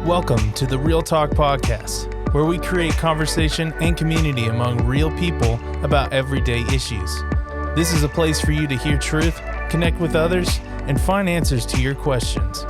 Welcome to the Real Talk Podcast, where we create conversation and community among real people about everyday issues. This is a place for you to hear truth, connect with others, and find answers to your questions.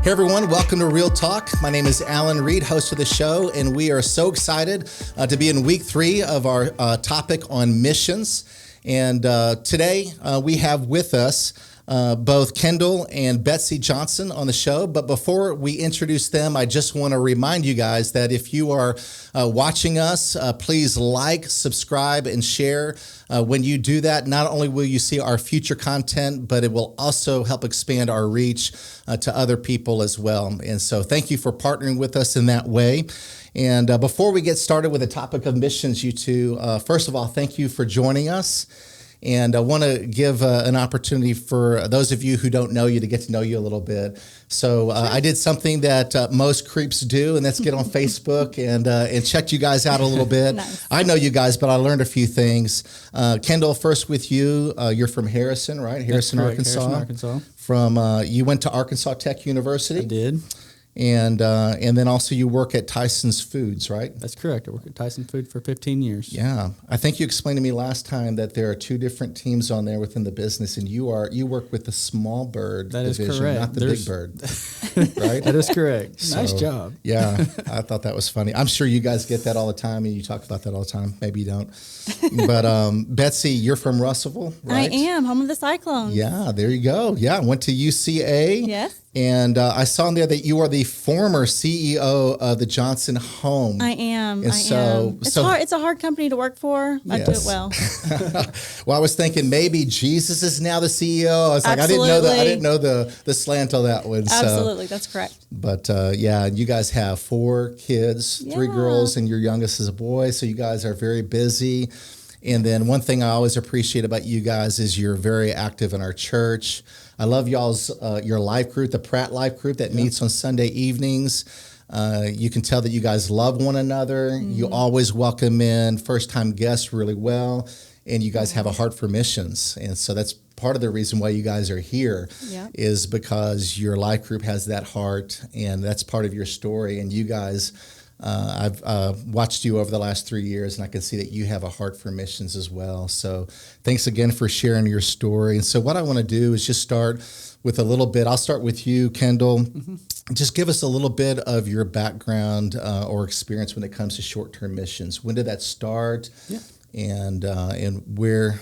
Hey everyone, welcome to Real Talk. My name is Alan Reed, host of the show, and we are so excited to be in week 3 of our topic on missions. And today we have with us both Kendall and Betsy Johnson on the show. But before we introduce them, I just want to remind you guys that if you are watching us, please like, subscribe, and share. When you do that, not only will you see our future content, but it will also help expand our reach to other people as well. And so thank you for partnering with us in that way. And before we get started with the topic of missions, you two, first of all, thank you for joining us. And I want to give an opportunity for those of you who don't know you to get to know you a little bit. So I did something that most creeps do, and that's get on Facebook and check you guys out a little bit. Nice. I know you guys, but I learned a few things. Kendall, first with you. You're from Harrison, right? Harrison, Arkansas. Harrison, Arkansas. From you went to Arkansas Tech University. I did. And then also you work at Tyson's Foods, right? That's correct. I worked at Tyson Food for 15 years. Yeah. I think you explained to me last time that there are 2 different teams on there within the business, and you work with the small bird division, correct. not the big bird, right? That is correct. So, nice job. Yeah. I thought that was funny. I'm sure you guys get that all the time, and you talk about that all the time. Maybe you don't. But Betsy, you're from Russellville, right? I am, home of the Cyclones. Yeah, there you go. Yeah, went to UCA. Yes. And I saw in there that you are the former CEO of the Johnson Home. I am. And am. It's hard. It's a hard company to work for. I do it well. Well, I was thinking maybe Jesus is now the CEO. I was like, Absolutely. I didn't know the slant on that one. Absolutely, that's correct. But yeah, you guys have 4 kids, 3 Yeah. girls, and your youngest is a boy. So you guys are very busy. And then one thing I always appreciate about you guys is you're very active in our church. I love y'all's your life group, the Pratt Life Group that meets on Sunday evenings. You can tell that you guys love one another. Mm-hmm. You always welcome in first-time guests really well, and you guys have a heart for missions. And so that's part of the reason why you guys are here is because your life group has that heart, and that's part of your story. And you guys, I've watched you over the last 3 years, and I can see that you have a heart for missions as well. So thanks again for sharing your story. And so what I want to do is just start with a little bit. I'll start with you, Kendall. Mm-hmm. Just give us a little bit of your background or experience when it comes to short-term missions. When did that start? Yeah. And where,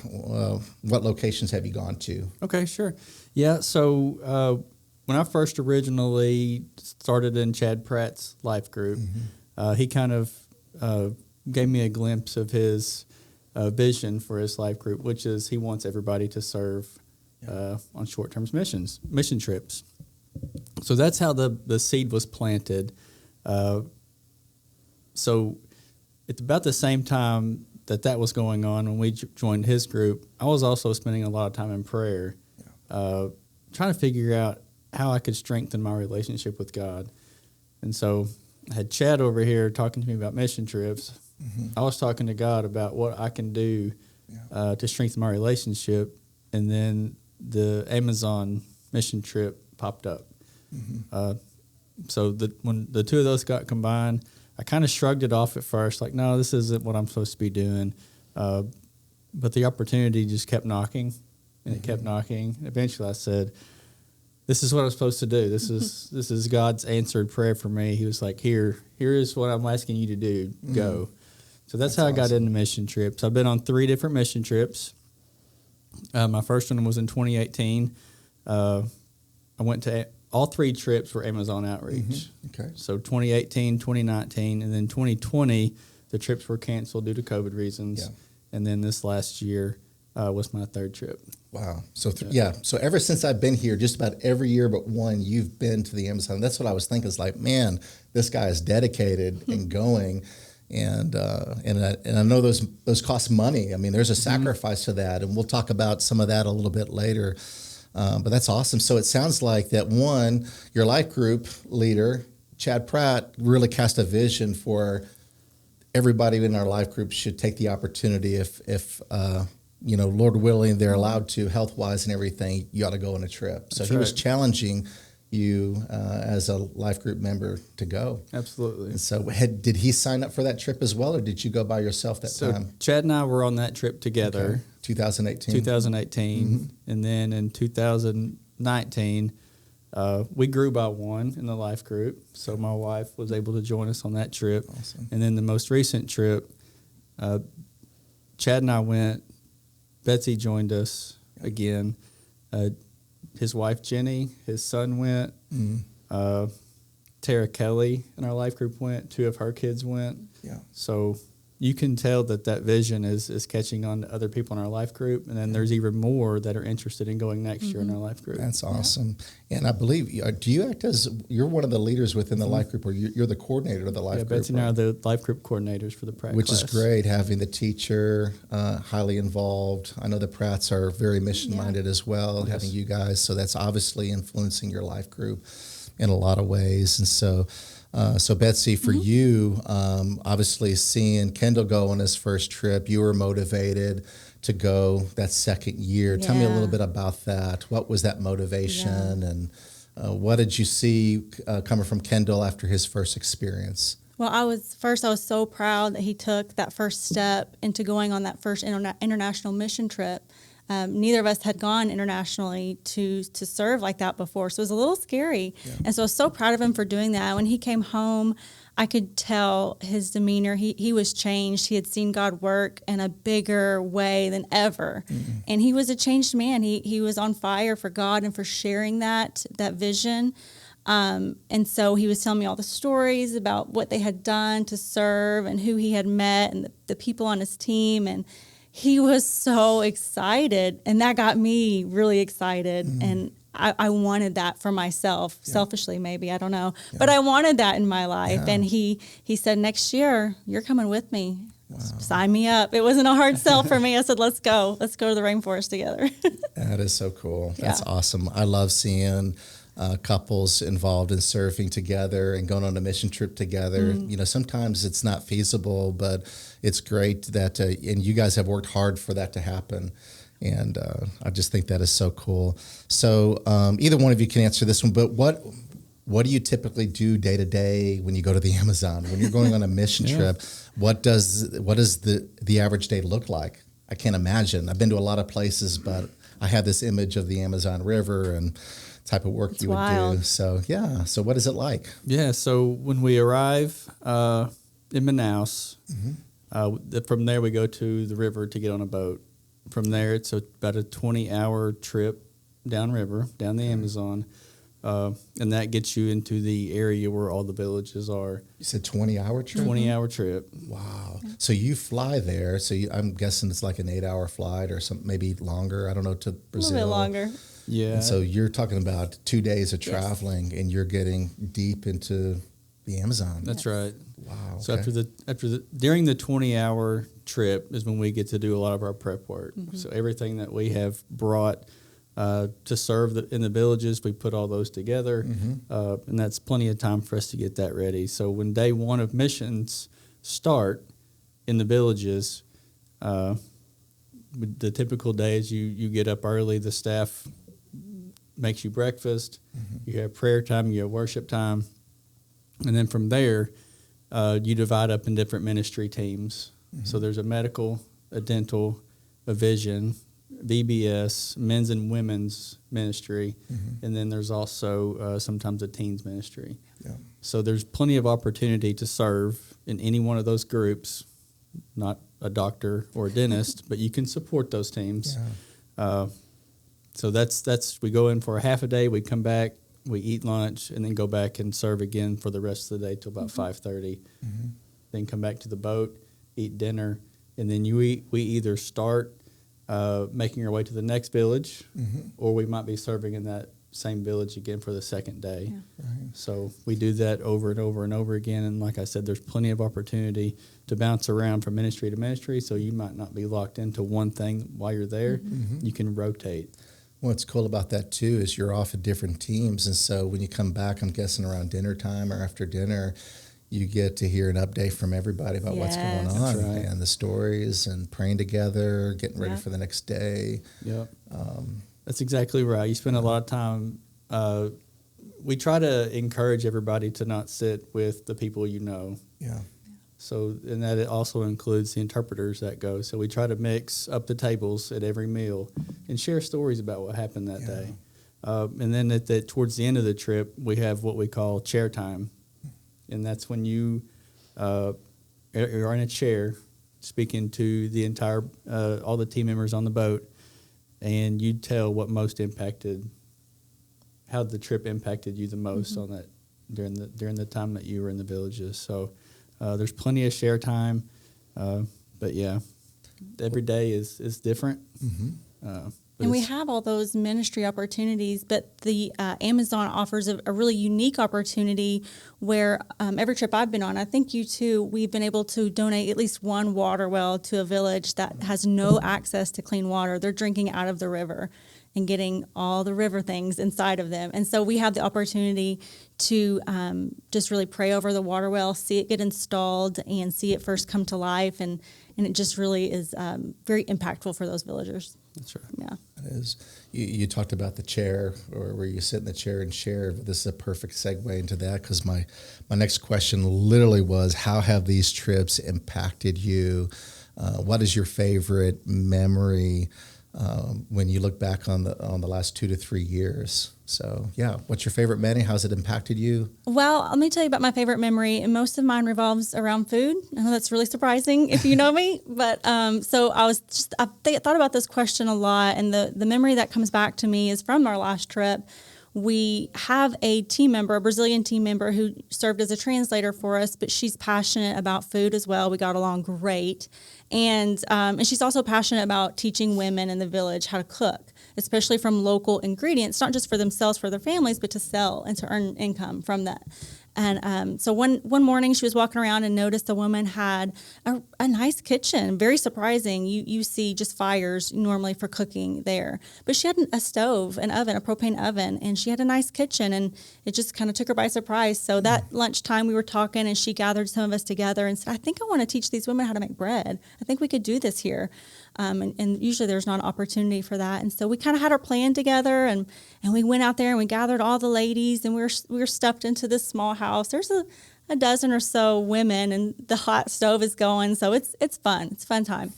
what locations have you gone to? Okay, sure. Yeah, so when I first originally started in Chad Pratt's life group, he kind of gave me a glimpse of his vision for his life group, which is he wants everybody to serve on short-term mission trips. So that's how the seed was planted. So it's about the same time that was going on when we joined his group. I was also spending a lot of time in prayer, trying to figure out how I could strengthen my relationship with God. And so I had Chad over here talking to me about mission trips. Mm-hmm. I was talking to God about what I can do to strengthen my relationship. And then the Amazon mission trip popped up. Mm-hmm. So when the 2 of those got combined, I kind of shrugged it off at first, like, no, this isn't what I'm supposed to be doing. But the opportunity just kept knocking, and it kept knocking. Eventually I said, this is what I'm supposed to do. This is God's answered prayer for me. He was like, here is what I'm asking you to do. Go. So that's how I got into mission trips. I've been on 3 different mission trips. My first one was in 2018. I went to all 3 trips were Amazon outreach. Mm-hmm. Okay. So 2018, 2019, and then 2020, the trips were canceled due to COVID reasons. Yeah. And then this last year was my 3rd trip. Wow. So So ever since I've been here, just about every year but one, you've been to the Amazon. That's what I was thinking. Is like, man, this guy is dedicated and going. And I know those cost money. I mean, there's a sacrifice to that, and we'll talk about some of that a little bit later. But that's awesome. So it sounds like that one, your life group leader, Chad Pratt, really cast a vision for everybody in our life group should take the opportunity if Lord willing, they're allowed to, health-wise and everything, you ought to go on a trip. So he was challenging you as a life group member to go. Absolutely. And so did he sign up for that trip as well, or did you go by yourself that time? Chad and I were on that trip together. Okay. 2018? 2018. And then in 2019, we grew by one in the life group. So my wife was able to join us on that trip. Awesome. And then the most recent trip, Chad and I went. Betsy joined us again. His wife, Jenny, his son went. Tara Kelly in our life group went. 2 of her kids went. Yeah. So you can tell that vision is catching on to other people in our life group. And then there's even more that are interested in going next year in our life group. That's awesome. Yeah. And I believe, do you act as, you're one of the leaders within the life group, or you're the coordinator of the life group? Betsy and I are the life group coordinators for the Pratt Which class. is great, having the teacher highly involved. I know the Pratts are very mission-minded as well, having you guys. So that's obviously influencing your life group in a lot of ways. And so Betsy, for you, obviously seeing Kendall go on his first trip, you were motivated to go that second year. Tell me a little bit about that. What was that motivation, and what did you see coming from Kendall after his first experience? Well, I was so proud that he took that first step into going on that first international mission trip. Neither of us had gone internationally to serve like that before, so it was a little scary. Yeah. And so I was so proud of him for doing that. When he came home, I could tell his demeanor. He was changed. He had seen God work in a bigger way than ever. And he was a changed man. He was on fire for God and for sharing that vision. And so he was telling me all the stories about what they had done to serve and who he had met and the people on his team. And he was so excited, and that got me really excited. And I wanted that for myself, selfishly maybe, I don't know. But I wanted that in my life. And he said, next year, you're coming with me. Wow. Sign me up. It wasn't a hard sell for me. I said, let's go. Let's go to the rainforest together. That is so cool. That's awesome. I love seeing couples involved in surfing together and going on a mission trip together. You know, sometimes it's not feasible, but it's great that, and you guys have worked hard for that to happen. And I just think that is so cool. So either one of you can answer this one, but what do you typically do day to day when you go to the Amazon? When you're going on a mission trip, what does the average day look like? I can't imagine. I've been to a lot of places, but I have this image of the Amazon River and type of work it's you would wild. Do. So so what is it like? Yeah, so when we arrive in Manaus, from there we go to the river to get on a boat. From there, it's about a 20-hour trip downriver, down the Amazon, and that gets you into the area where all the villages are. You said 20-hour trip? 20-hour trip. Wow. So you fly there. So I'm guessing it's like an 8-hour flight or some maybe longer. I don't know, to Brazil. A little bit longer. Yeah. And so you're talking about 2 days of traveling, and you're getting deep into the Amazon. That's right. Wow. Okay. So during the 20-hour trip is when we get to do a lot of our prep work. So everything that we have brought to serve in the villages, we put all those together, and that's plenty of time for us to get that ready. So when day one of missions start in the villages, the typical day is you get up early, the staff makes you breakfast, you have prayer time, you have worship time, and then from there, you divide up in different ministry teams. So there's a medical, a dental, a vision, VBS, men's and women's ministry, and then there's also sometimes a teens ministry. Yeah. So there's plenty of opportunity to serve in any one of those groups, not a doctor or a dentist, but you can support those teams. Yeah. So that's we go in for a half a day, we come back, we eat lunch, and then go back and serve again for the rest of the day till about 5:30. Then come back to the boat, eat dinner, and then we either start making our way to the next village, or we might be serving in that same village again for the second day. Yeah. Right. So we do that over and over and over again, and like I said, there's plenty of opportunity to bounce around from ministry to ministry, so you might not be locked into one thing while you're there. You can rotate. What's cool about that, too, is you're off at different teams, and so when you come back, I'm guessing around dinner time or after dinner, you get to hear an update from everybody about what's going on, and the stories, and praying together, getting ready for the next day. Yep. That's exactly right. You spend a lot of time we try to encourage everybody to not sit with the people you know. Yeah. So, and that it also includes the interpreters that go. So we try to mix up the tables at every meal and share stories about what happened that day. And then towards the end of the trip, we have what we call chair time. And that's when you are in a chair speaking to the entire, all the team members on the boat, and you tell what most impacted, how the trip impacted you the most on that during the time that you were in the villages. So there's plenty of share time, but yeah, every day is different. And we have all those ministry opportunities, but the Amazon offers a really unique opportunity where every trip I've been on, I think you too, we've been able to donate at least one water well to a village that has no access to clean water. They're drinking out of the river and getting all the river things inside of them. And so we have the opportunity to just really pray over the water well, see it get installed, and see it first come to life. And it just really is very impactful for those villagers. That's right. Yeah. It is. You talked about the chair, or where you sit in the chair and share. This is a perfect segue into that, because my next question literally was, how have these trips impacted you? What is your favorite memory when you look back on the last 2 to 3 years? So yeah, what's your favorite memory? How's it impacted you? Well, let me tell you about my favorite memory, and most of mine revolves around food. I know that's really surprising if you know me, but so I thought about this question a lot, and the memory that comes back to me is from our last trip. We have a team member, a Brazilian team member, who served as a translator for us, but she's passionate about food as well. We got along great. And she's also passionate about teaching women in the village how to cook, especially from local ingredients, not just for themselves, for their families, but to sell and to earn income from that. And so one morning she was walking around and noticed the woman had a nice kitchen, very surprising. You see just fires normally for cooking there. But she had a stove, an oven, a propane oven, and she had a nice kitchen, and it just kind of took her by surprise. So that lunchtime we were talking, and she gathered some of us together and said, I think I want to teach these women how to make bread. I think we could do this here. And usually there's not an opportunity for that. And so we kind of had our plan together, and we went out there and we gathered all the ladies, and we were stuffed into this small house. There's a dozen or so women, and the hot stove is going. So it's fun. It's a fun time.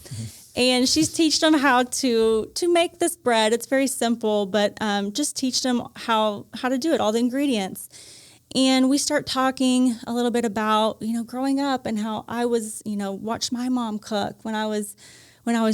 And she's teaching them how to make this bread. It's very simple, but just teach them how to do it, all the ingredients. And we start talking a little bit about, growing up and how I was, watched my mom cook when I was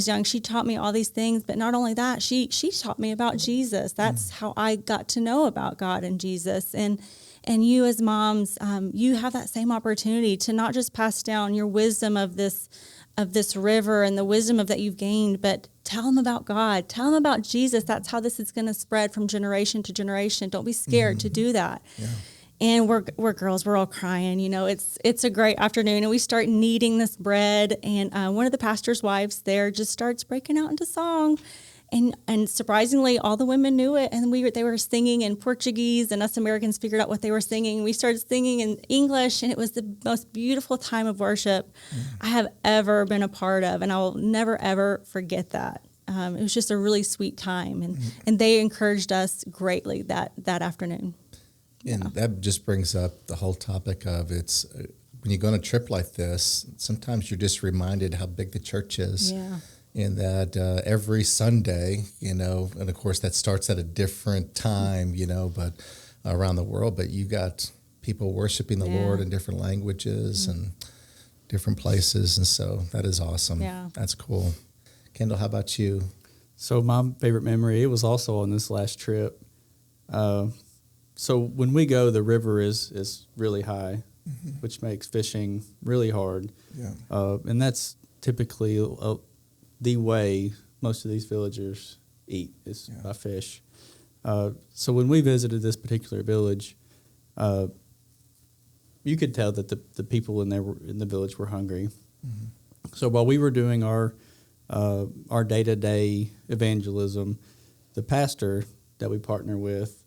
young. She taught me all these things, but not only that, she taught me about Jesus. That's how I got to know about God and Jesus. And you as moms, you have that same opportunity to not just pass down your wisdom of this river and the wisdom of that you've gained, but tell them about God. Tell them about Jesus. That's how this is going to spread from generation to generation. Don't be scared to do that. Yeah. And we're girls, we're all crying, it's a great afternoon, and we start kneading this bread, and one of the pastor's wives there just starts breaking out into song, and surprisingly, all the women knew it, and they were singing in Portuguese, and us Americans figured out what they were singing. We started singing in English, and it was the most beautiful time of worship I have ever been a part of, and I will never, ever forget that. It was just a really sweet time, and they encouraged us greatly that afternoon. And that just brings up the whole topic of when you go on a trip like this, sometimes you're just reminded how big the church is. Yeah. And that every Sunday, and of course that starts at a different time, but around the world, but you got people worshiping the Lord in different languages and different places. And so that is awesome. Yeah. That's cool. Kendall, how about you? So my favorite memory, it was also on this last trip. So when we go, the river is really high, which makes fishing really hard. Yeah. And that's typically the way most of these villagers eat is by fish. So when we visited this particular village, you could tell that the people in the village were hungry. Mm-hmm. So while we were doing our day-to-day evangelism, the pastor that we partner with,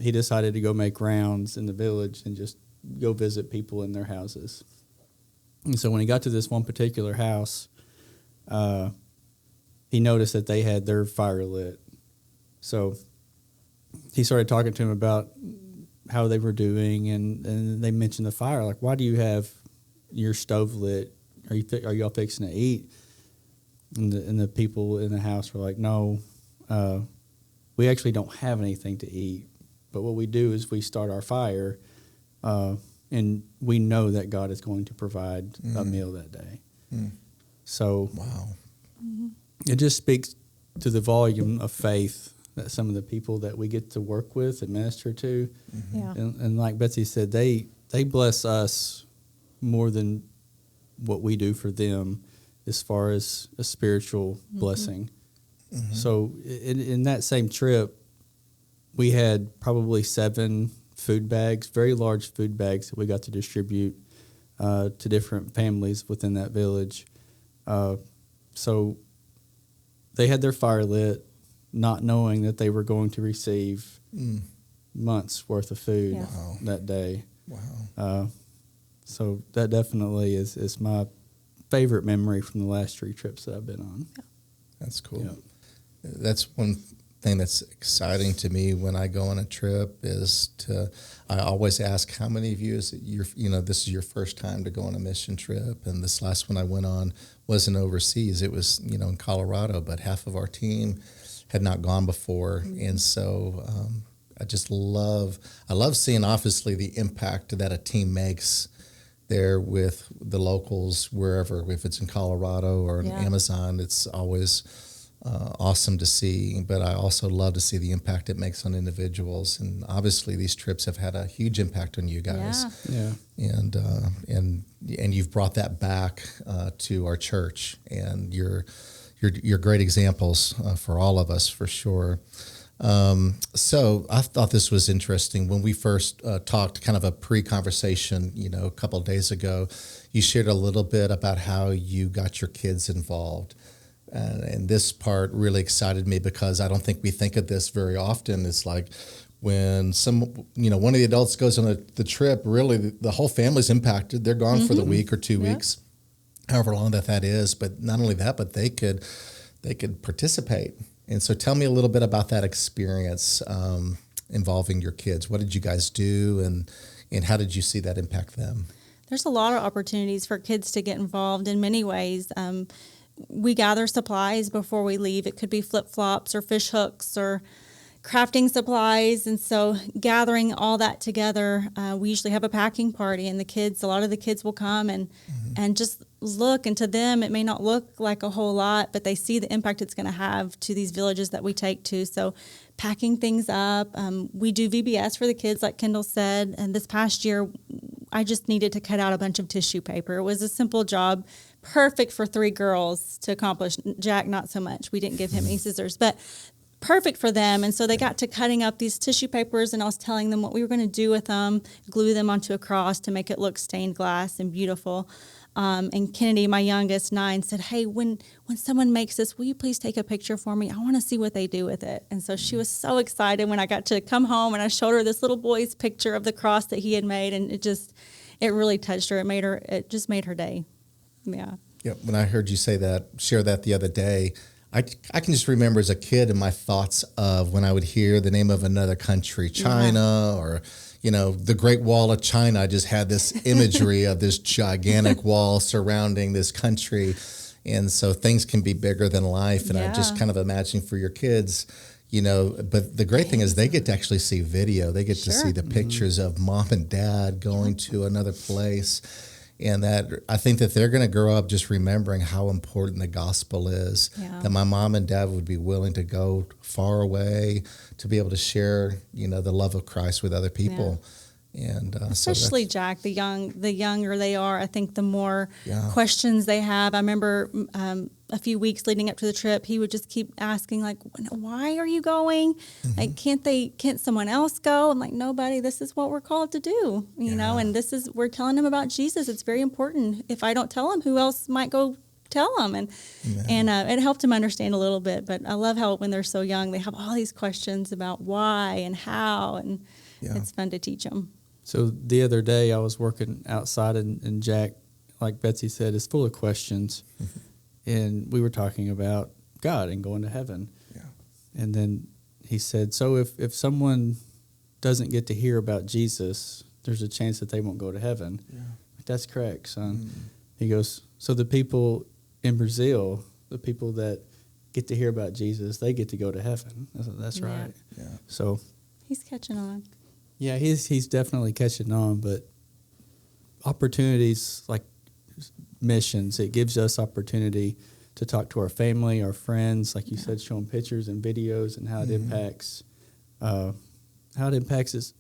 he decided to go make rounds in the village and just go visit people in their houses. And so when he got to this one particular house, he noticed that they had their fire lit. So he started talking to him about how they were doing, and they mentioned the fire. Like, why do you have your stove lit? Are y'all fixing to eat? And the people in the house were like, no, we actually don't have anything to eat. But what we do is we start our fire, and we know that God is going to provide a meal that day. So Wow. it just speaks to the volume of faith that some of the people that we get to work with and minister to, Yeah. and like Betsy said, they bless us more than what we do for them as far as a spiritual blessing. So in that same trip, we had probably 7 food bags, very large food bags that we got to distribute to different families within that village. So they had their fire lit, not knowing that they were going to receive months worth of food Yeah. that day. Wow. So that definitely is my favorite memory from the last 3 trips that I've been on. That's cool. Yeah. That's one thing that's exciting to me when I go on a trip is I always ask how many of you this is your first time to go on a mission trip. And this last one I went on wasn't overseas. It was, in Colorado, but half of our team had not gone before. And so I love seeing obviously the impact that a team makes there with the locals wherever, if it's in Colorado or in Amazon, it's always awesome to see. But I also love to see the impact it makes on individuals. And obviously these trips have had a huge impact on you guys. Yeah. Yeah. And you've brought that back to our church, and you're great examples for all of us, for sure. So I thought this was interesting. When we first talked, kind of a pre-conversation, a couple of days ago, you shared a little bit about how you got your kids involved. And this part really excited me because I don't think we think of this very often. It's like when one of the adults goes on the trip, really the whole family's impacted. They're gone for the week or 2 weeks, however long that is. But not only that, but they could participate. And so tell me a little bit about that experience involving your kids. What did you guys do, and how did you see that impact them? There's a lot of opportunities for kids to get involved in many ways. We gather supplies before we leave. It could be flip-flops or fish hooks or crafting supplies. And so gathering all that together, we usually have a packing party, and a lot of the kids will come and just look. And to them, it may not look like a whole lot, but they see the impact it's going to have to these villages that we take to. So packing things up. We do VBS for the kids, like Kendall said. And this past year, I just needed to cut out a bunch of tissue paper. It was a simple job, perfect for 3 girls to accomplish. Jack, not so much. We didn't give him any scissors, but perfect for them. And so they got to cutting up these tissue papers, and I was telling them what we were going to do with them, glue them onto a cross to make it look stained glass and beautiful. And Kennedy, my youngest, 9, said, hey, when someone makes this, will you please take a picture for me? I want to see what they do with it. And so she was so excited when I got to come home, and I showed her this little boy's picture of the cross that he had made. And it really touched her. It just made her day. Yeah. Yeah. When I heard you share that the other day, I can just remember as a kid and my thoughts of when I would hear the name of another country, China, or, the Great Wall of China. I just had this imagery of this gigantic wall surrounding this country. And so things can be bigger than life. And I just kind of imagine for your kids, but the great thing is they get to actually see video. They get to see the pictures of mom and dad going to another place. And that I think that they're going to grow up just remembering how important the gospel is, that my mom and dad would be willing to go far away to be able to share, the love of Christ with other people. And especially Jack, the younger they are, I think the more questions they have. I remember a few weeks leading up to the trip, he would just keep asking, like, why are you going? Like, can't someone else go? I'm like, nobody, this is what we're called to do, you know, and we're telling him about Jesus. It's very important. If I don't tell him, who else might go tell them? And it helped him understand a little bit. But I love how when they're so young, they have all these questions about why and how, and it's fun to teach them. So the other day I was working outside, and Jack, like Betsy said, is full of questions. And we were talking about God and going to heaven. Yeah. And then he said, so if someone doesn't get to hear about Jesus, there's a chance that they won't go to heaven. Yeah. That's correct, son. He goes, so the people in Brazil, the people that get to hear about Jesus, they get to go to heaven. That's right. Yeah. So He's catching on. yeah, he's definitely catching on, but opportunities like missions, it gives us opportunity to talk to our family, our friends, like you said, showing pictures and videos and how it impacts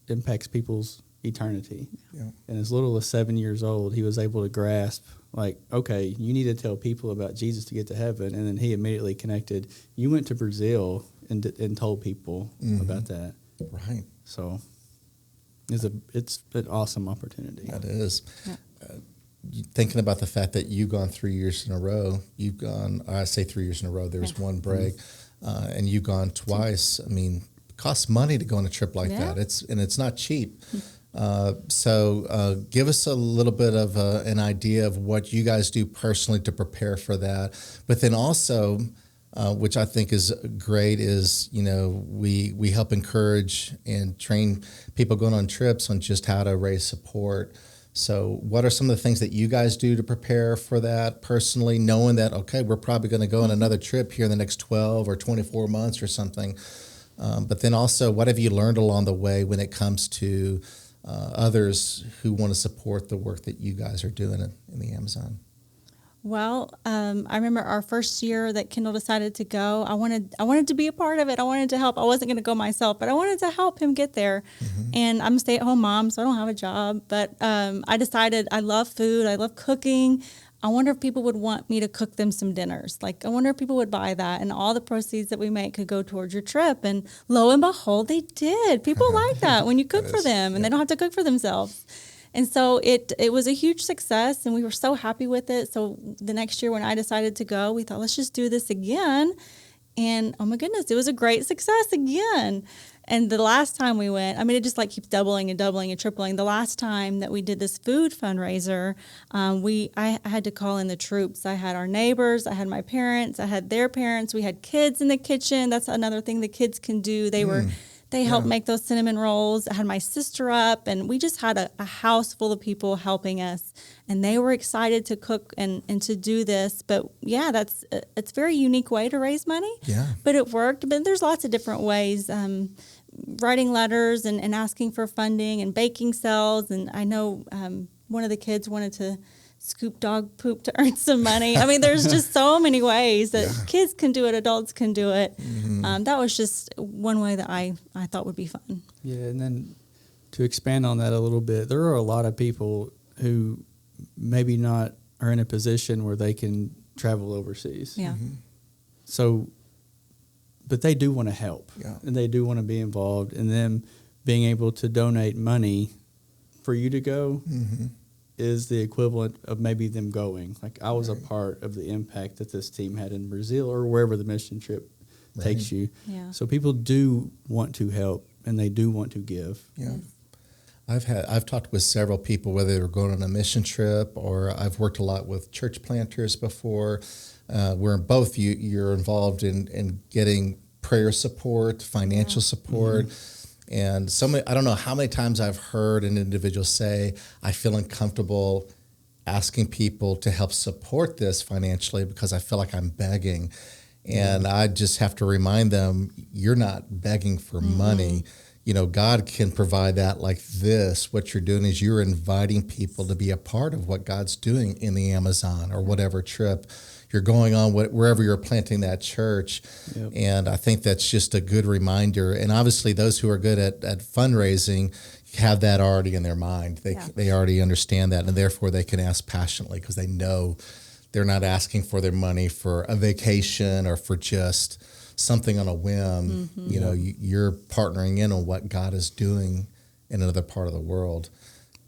impacts people's eternity. Yeah. And as little as 7 years old, he was able to grasp, like, okay, you need to tell people about Jesus to get to heaven. And then he immediately connected. You went to Brazil and told people about that. Right. So it's an awesome opportunity. That is. Yeah. Thinking about the fact that you've gone 3 years in a row, I say 3 years in a row, there was one break, and you've gone twice. I mean, it costs money to go on a trip like that. It's not cheap. So give us a little bit of an idea of what you guys do personally to prepare for that. But then also, which I think is great, is, we help encourage and train people going on trips on just how to raise support. So what are some of the things that you guys do to prepare for that personally, knowing that, okay, we're probably going to go on another trip here in the next 12 or 24 months or something. But then also, what have you learned along the way when it comes to others who want to support the work that you guys are doing in the Amazon? Well, I remember our first year that Kendall decided to go. I wanted to be a part of it. I wanted to help. I wasn't going to go myself, but I wanted to help him get there. And I'm a stay-at-home mom, so I don't have a job. But I decided I love food. I love cooking. I wonder if people would want me to cook them some dinners. Like, I wonder if people would buy that, and all the proceeds that we make could go towards your trip. And lo and behold, they did. People like that when you cook for them, and they don't have to cook for themselves. And so it was a huge success, and we were so happy with it. So the next year when I decided to go, we thought, let's just do this again. And oh my goodness, it was a great success again. And the last time we went, I mean, it just like keeps doubling and doubling and tripling. The last time that we did this food fundraiser, I had to call in the troops. I had our neighbors, I had my parents, I had their parents. We had kids in the kitchen. That's another thing the kids can do. They helped make those cinnamon rolls. I had my sister up, and we just had a house full of people helping us, and they were excited to cook and to do this. But yeah, it's a very unique way to raise money. Yeah. But it worked. But there's lots of different ways. Writing letters and asking for funding and baking sales. And I know one of the kids wanted to scoop dog poop to earn some money. I mean, there's just so many ways that kids can do it, adults can do it. That was just one way that I thought would be fun. Yeah, and then to expand on that a little bit, there are a lot of people who maybe not are in a position where they can travel overseas. Yeah. So, but they do want to help, and they do want to be involved, and them being able to donate money for you to go is the equivalent of maybe them going. Like, I was a part of the impact that this team had in Brazil or wherever the mission trip takes you. Yeah. So people do want to help, and they do want to give. Yeah. I've talked with several people, whether they were going on a mission trip, or I've worked a lot with church planters before, where both you're involved in getting prayer support, financial support. And I don't know how many times I've heard an individual say, I feel uncomfortable asking people to help support this financially because I feel like I'm begging. And I just have to remind them, you're not begging for money. God can provide that like this. What you're doing is you're inviting people to be a part of what God's doing in the Amazon or whatever trip you're going on, wherever you're planting that church. Yep. And I think that's just a good reminder. And obviously those who are good at fundraising have that already in their mind. They already understand that, and therefore they can ask passionately because they know they're not asking for their money for a vacation or for just something on a whim. You're partnering in on what God is doing in another part of the world.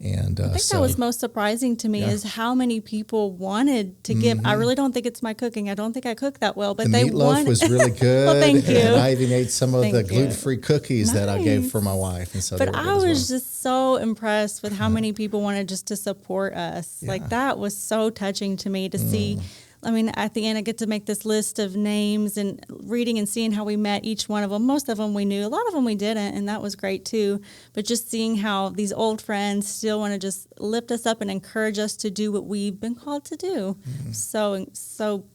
And I think that was most surprising to me is how many people wanted to give. I really don't think it's my cooking. I don't think I cook that well, but the meatloaf was really good. Well, thank you. And I even ate some of the gluten-free cookies that I gave for my wife. And so but I was just so impressed with how many people wanted just to support us. Like, that was so touching to me to see I mean, at the end, I get to make this list of names and reading and seeing how we met each one of them. Most of them we knew, a lot of them we didn't, and that was great too. But just seeing how these old friends still want to just lift us up and encourage us to do what we've been called to do. So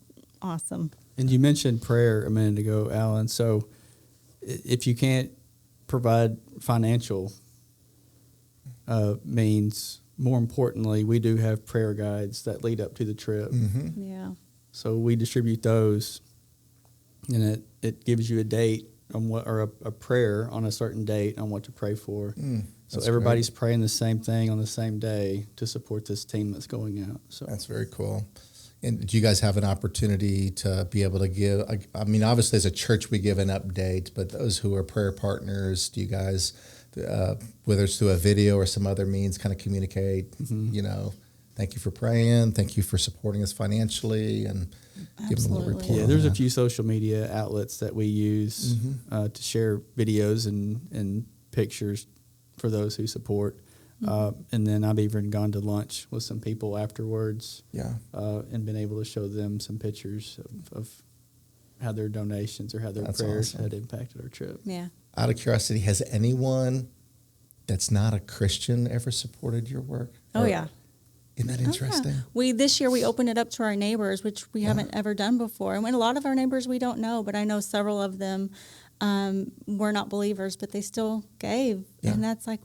awesome. And you mentioned prayer a minute ago, Alan. So if you can't provide financial means, more importantly, we do have prayer guides that lead up to the trip. Yeah. So we distribute those, and it gives you a date on what, or a prayer on a certain date on what to pray for. So everybody's praying the same thing on the same day to support this team that's going out. So That's very cool. And do you guys have an opportunity to be able to give, I mean, obviously as a church we give an update, but those who are prayer partners, do you guys, whether it's through a video or some other means, kind of communicate, you know, thank you for praying, thank you for supporting us financially, and give them a little report? Yeah, there's a few social media outlets that we use to share videos and pictures for those who support. And then I've even gone to lunch with some people afterwards, and been able to show them some pictures of how their donations or how their prayers had impacted our trip. Yeah. Out of curiosity, has anyone that's not a Christian ever supported your work? Oh, Or- yeah. Isn't that interesting? This year we opened it up to our neighbors, which we haven't ever done before. And a lot of our neighbors we don't know, but I know several of them were not believers, but they still gave. Yeah. And that's like,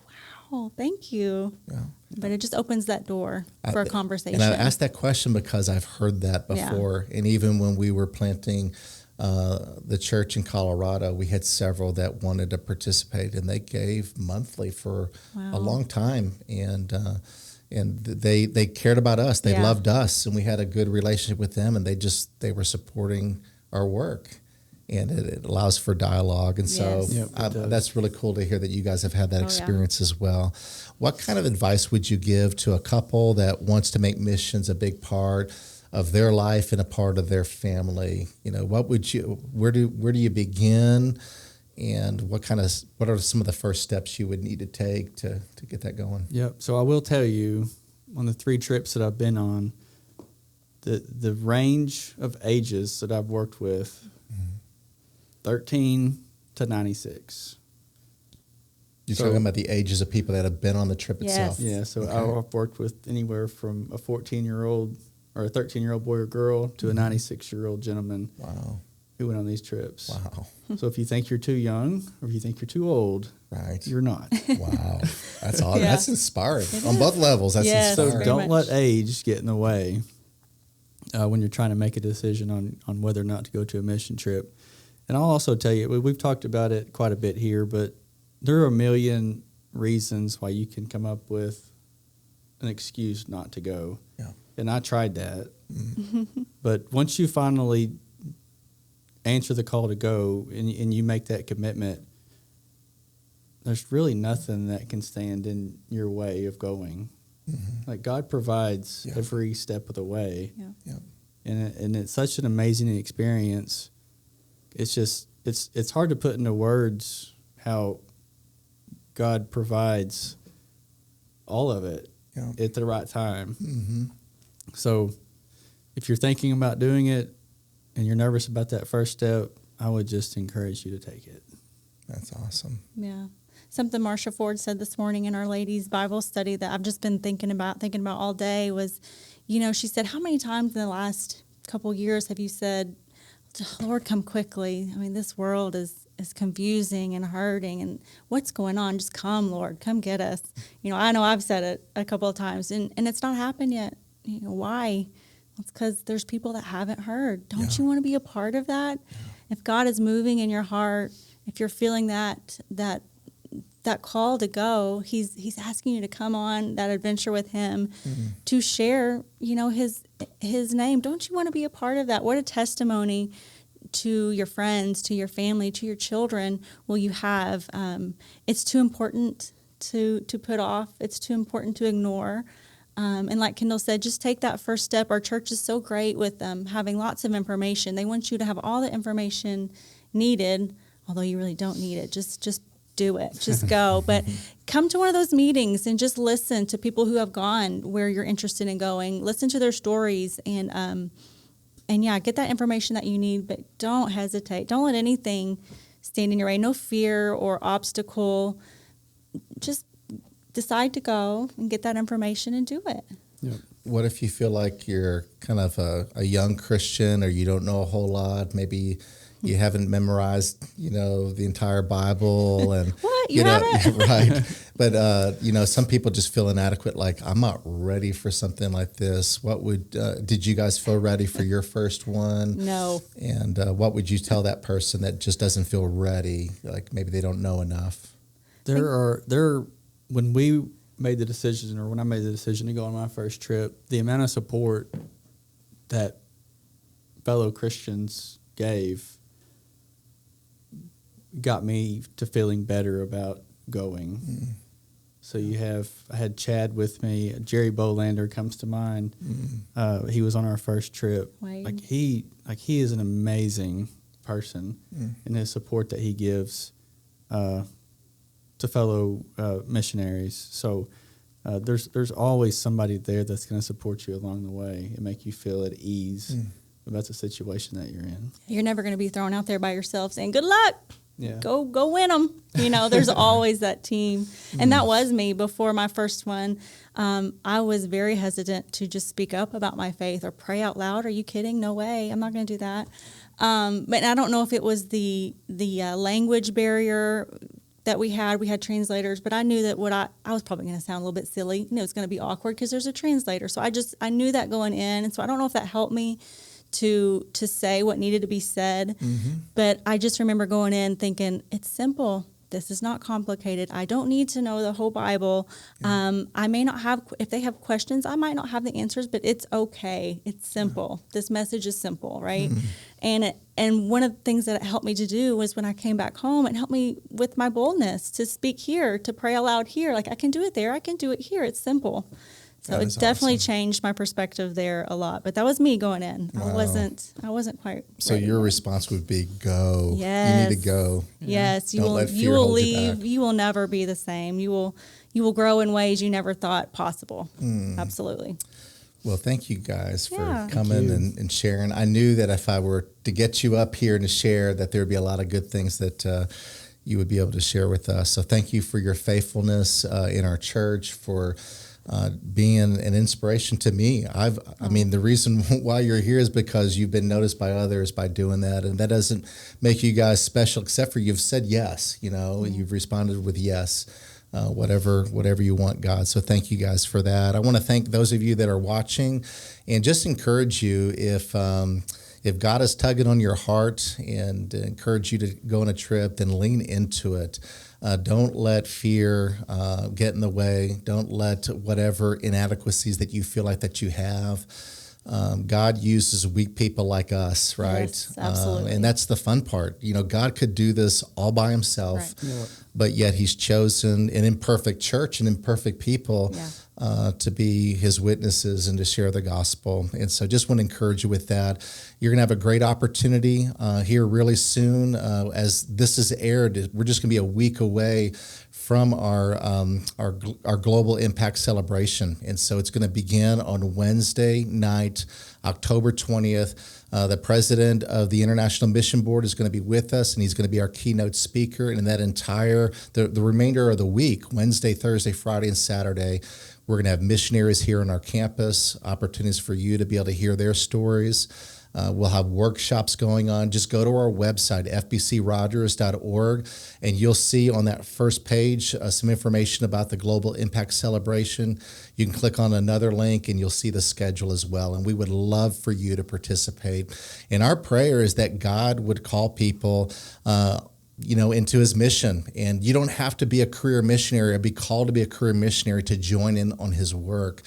wow, thank you. Yeah. But it just opens that door for a conversation. And I asked that question because I've heard that before. And even when we were planting the church in Colorado, we had several that wanted to participate, and they gave monthly for a long time. And they cared about us. They loved us, and we had a good relationship with them, and they were supporting our work. And it allows for dialogue. And so that's really cool to hear that you guys have had that experience as well. What kind of advice would you give to a couple that wants to make missions a big part of their life and a part of their family? You know, where do you begin? And what are some of the first steps you would need to take to get that going? Yep. So I will tell you, on the 3 trips that I've been on, the range of ages that I've worked with, 13 to 96. You're talking about the ages of people that have been on the trip itself. Yeah. So I've worked with anywhere from a 14-year-old or a 13-year-old boy or girl to a 96-year-old gentleman. Wow. Who went on these trips. Wow. So if you think you're too young or if you think you're too old, you're not. Wow. That's all. That's inspiring on both levels. That's inspiring. So don't let age get in the way when you're trying to make a decision on whether or not to go to a mission trip. And I'll also tell you, we've talked about it quite a bit here, but there are a million reasons why you can come up with an excuse not to go. Yeah. And I tried that. But once you finally answer the call to go and you make that commitment, there's really nothing that can stand in your way of going. Like, God provides every step of the way. And it's such an amazing experience. It's just, it's hard to put into words how God provides all of it at the right time. So if you're thinking about doing it and you're nervous about that first step, I would just encourage you to take it. That's awesome. Yeah. Something Marsha Ford said this morning in our ladies' Bible study that I've just been thinking about all day was, she said, how many times in the last couple years have you said, Lord, come quickly? I mean, this world is confusing and hurting, and what's going on? Just come, Lord, come get us. I know I've said it a couple of times, and it's not happened yet. Why? It's because there's people that haven't heard. Don't you want to be a part of that? If God is moving in your heart, if you're feeling that call to go, he's asking you to come on that adventure with him, to share, his name. Don't you want to be a part of that? What a testimony to your friends, to your family, to your children will you have. It's too important to put off. It's too important to ignore. And like Kendall said, just take that first step. Our church is so great with having lots of information. They want you to have all the information needed, although you really don't need it. Just do it. Just go. But come to one of those meetings and just listen to people who have gone where you're interested in going. Listen to their stories and And yeah, get that information that you need, but don't hesitate. Don't let anything stand in your way. No fear or obstacle. Just decide to go and get that information and do it. Yep. What if you feel like you're kind of a young Christian, or you don't know a whole lot? Maybe you haven't memorized, the entire Bible, and What? You haven't? right? But some people just feel inadequate. Like, I'm not ready for something like this. What would did you guys feel ready for your first one? No. And what would you tell that person that just doesn't feel ready? Like, maybe they don't know enough. When we made the decision, or when I made the decision to go on my first trip, the amount of support that fellow Christians gave got me to feeling better about going. Mm. So I had Chad with me. Jerry Bolander comes to mind. He was on our first trip. Wade. He is an amazing person in his support that he gives to fellow missionaries. So there's always somebody there that's going to support you along the way and make you feel at ease about the situation that you're in. You're never going to be thrown out there by yourself saying, good luck. Yeah. Go win them. There's always that team. And that was me before my first one. I was very hesitant to just speak up about my faith or pray out loud. Are you kidding? No way. I'm not going to do that. But I don't know if it was the language barrier that we had translators, but I knew that I was probably going to sound a little bit silly. It was going to be awkward because there's a translator. So I knew that going in. And so I don't know if that helped me to say what needed to be said. But I just remember going in thinking, it's simple. This is not complicated. I don't need to know the whole Bible. I may not have, if they have questions, I might not have the answers, but it's okay. It's simple. This message is simple, right? And one of the things that it helped me to do was when I came back home, it helped me with my boldness to speak here, to pray aloud here. Like, I can do it there. I can do it here. It's simple. So it definitely changed my perspective there a lot. But that was me going in. Wow. I wasn't quite So ready. your response would be go. Yes. You need to go. Yes. Don't let fear hold you back. You will never be the same. You will grow in ways you never thought possible. Absolutely. Well, thank you guys for Yeah. coming and sharing. I knew that if I were to get you up here and to share, that there would be a lot of good things that you would be able to share with us. So thank you for your faithfulness in our church, for being an inspiration to me. I mean, the reason why you're here is because you've been noticed by others by doing that. And that doesn't make you guys special, except for you've said yes, you've responded with yes, whatever you want, God. So thank you guys for that. I want to thank those of you that are watching and just encourage you if God is tugging on your heart and encourage you to go on a trip, then lean into it. Don't let fear get in the way. Don't let whatever inadequacies that you feel like that you have. God uses weak people like us, right? Yes, absolutely. And that's the fun part. God could do this all by himself, but yet he's chosen an imperfect church and imperfect people to be his witnesses and to share the gospel. And so just want to encourage you with that. You're going to have a great opportunity here really soon. As this is aired, we're just going to be a week away from our Global Impact Celebration. And so it's going to begin on Wednesday night, October 20th. The president of the International Mission Board is going to be with us, and he's going to be our keynote speaker. And in that the remainder of the week, Wednesday, Thursday, Friday, and Saturday, we're going to have missionaries here on our campus, opportunities for you to be able to hear their stories. We'll have workshops going on. Just go to our website, fbcrogers.org, and you'll see on that first page some information about the Global Impact Celebration. You can click on another link, and you'll see the schedule as well. And we would love for you to participate. And our prayer is that God would call people into his mission. And you don't have to be a career missionary or be called to be a career missionary to join in on his work.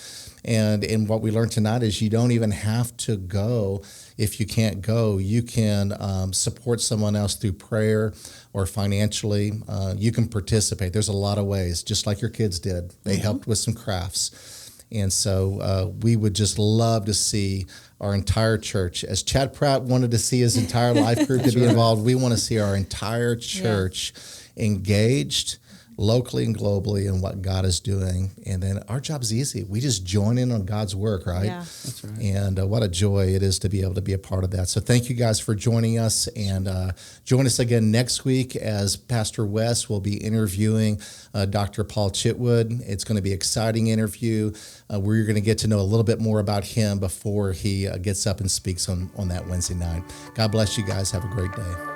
And what we learned tonight is you don't even have to go if you can't go. You can support someone else through prayer or financially. You can participate. There's a lot of ways, just like your kids did. They helped with some crafts. And so we would just love to see our entire church. As Chad Pratt wanted to see his entire life group to be involved, we want to see our entire church engaged, locally and globally and what God is doing. And then our job's easy. We just join in on God's work, right? Yeah. That's right. And what a joy it is to be able to be a part of that. So thank you guys for joining us, and join us again next week as Pastor Wes will be interviewing Dr. Paul Chitwood. It's going to be an exciting interview where you're going to get to know a little bit more about him before he gets up and speaks on that Wednesday night. God bless you guys. Have a great day.